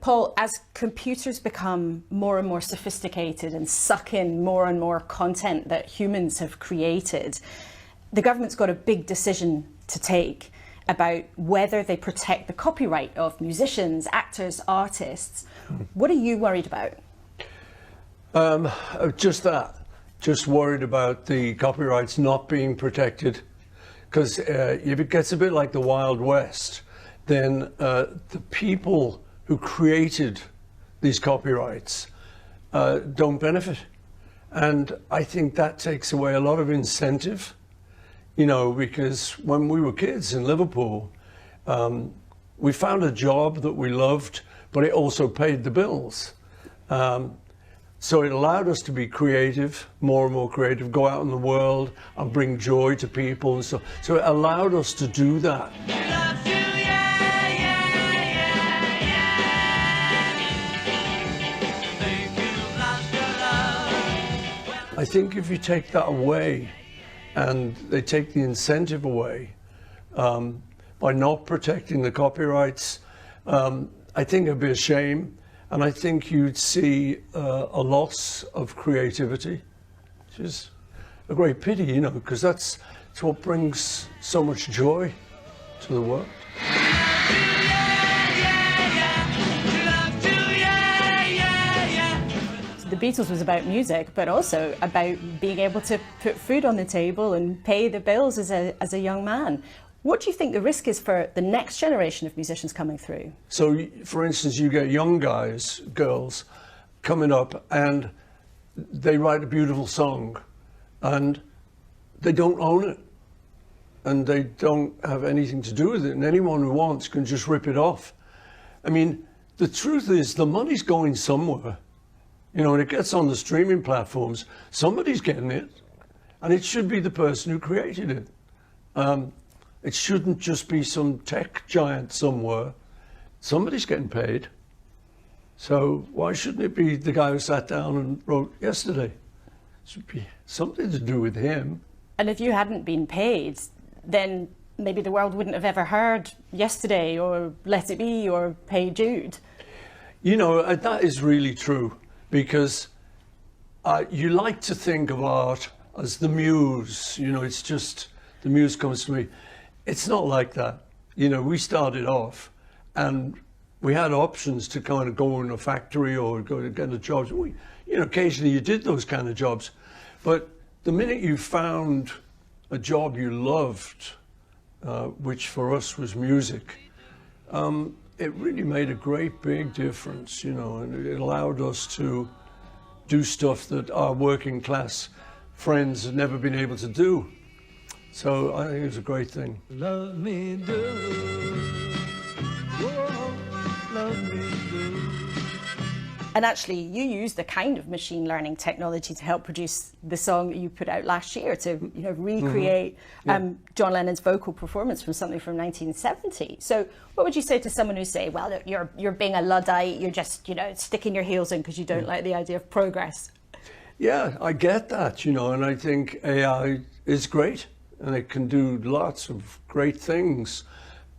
Paul, as computers become more and more sophisticated and suck in more and more content that humans have created, the government's got a big decision to take about whether they protect the copyright of musicians, actors, artists. What are you worried about? Just that. Just worried about the copyrights not being protected. Because if it gets a bit like the Wild West, then the people who created these copyrights don't benefit. And I think that takes away a lot of incentive, you know, because when we were kids in Liverpool, we found a job that we loved, but it also paid the bills. So it allowed us to be creative, more and more creative, go out in the world and bring joy to people. And so it allowed us to do that. I think if you take that away and they take the incentive away by not protecting the copyrights, I think it'd be a shame. And I think you'd see a loss of creativity, which is a great pity, you know, because that's what brings so much joy to the world. The Beatles was about music, but also about being able to put food on the table and pay the bills as a young man. What do you think the risk is for the next generation of musicians coming through? So, for instance, you get young guys, girls, coming up and they write a beautiful song and they don't own it and they don't have anything to do with it, and anyone who wants can just rip it off. I mean, the truth is the money's going somewhere. You know, when it gets on the streaming platforms, somebody's getting it, and it should be the person who created it. It shouldn't just be some tech giant somewhere. Somebody's getting paid. So why shouldn't it be the guy who sat down and wrote yesterday? It should be something to do with him. And if you hadn't been paid, then maybe the world wouldn't have ever heard Yesterday or Let It Be or Hey Jude. You know, that is really true, because you like to think of art as the muse. You know, it's just, the muse comes to me. It's not like that. You know, we started off and we had options to kind of go in a factory or go to get a job. You know, occasionally you did those kind of jobs. But the minute you found a job you loved, which for us was music, it really made a great big difference, you know, and it allowed us to do stuff that our working class friends had never been able to do. So I think it was a great thing. Love me do, oh, love me do. And actually, you used the kind of machine learning technology to help produce the song you put out last year to, you know, recreate John Lennon's vocal performance from something from 1970. So what would you say to someone who say, well, look, you're being a Luddite, you're just, you know, sticking your heels in because you don't like the idea of progress? Yeah, I get that, you know, and I think AI is great. And it can do lots of great things.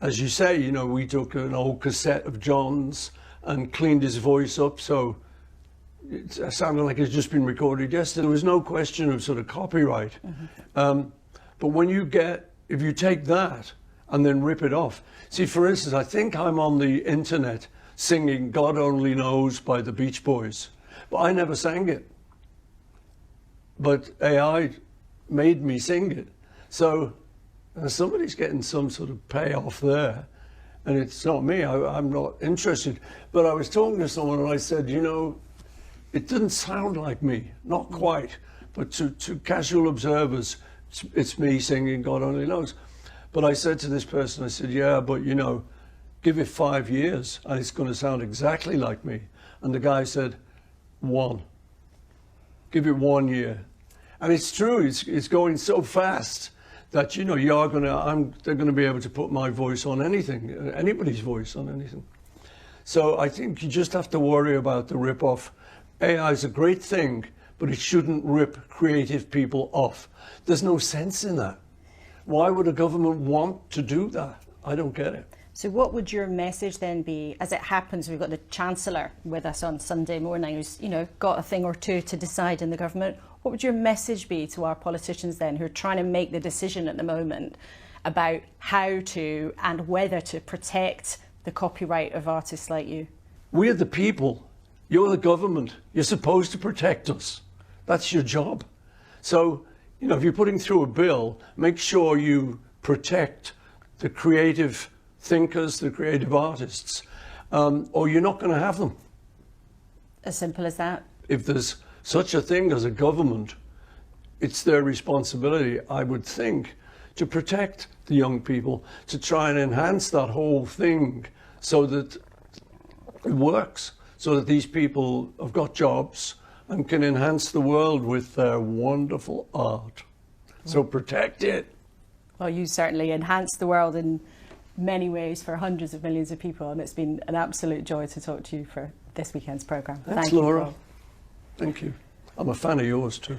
As you say, you know, we took an old cassette of John's and cleaned his voice up, so it sounded like it's just been recorded yesterday. There was no question of sort of copyright. But when you if you take that and then rip it off. See, for instance, I think I'm on the internet singing God Only Knows by the Beach Boys, but I never sang it. But AI made me sing it. So somebody's getting some sort of payoff there, and it's not me. I'm not interested. But I was talking to someone and I said, you know, it didn't sound like me, not quite, but to casual observers, it's me singing God Only Knows. But I said to this person, I said, yeah, but you know, give it 5 years and it's going to sound exactly like me. And the guy said, 1. Give it 1 year. And it's true, it's going so fast that, you know, they're going to be able to put my voice on anything, anybody's voice on anything. So I think you just have to worry about the rip-off. AI is a great thing, but it shouldn't rip creative people off. There's no sense in that. Why would a government want to do that? I don't get it. So what would your message then be? As it happens, we've got the Chancellor with us on Sunday morning who's, you know, got a thing or two to decide in the government. What would your message be to our politicians then who are trying to make the decision at the moment about how to and whether to protect the copyright of artists like you? We're the people. You're the government. You're supposed to protect us. That's your job. So, you know, if you're putting through a bill, make sure you protect the creative thinkers, the creative artists, or you're not going to have them. As simple as that. If there's such a thing as a government, it's their responsibility, I would think, to protect the young people, to try and enhance that whole thing so that it works, so that these people have got jobs and can enhance the world with their wonderful art. So protect it. Well, you certainly enhanced the world in many ways for hundreds of millions of people, and it's been an absolute joy to talk to you for this weekend's programme. Thanks, Thank you, Laura. Paul. Thank you. I'm a fan of yours too.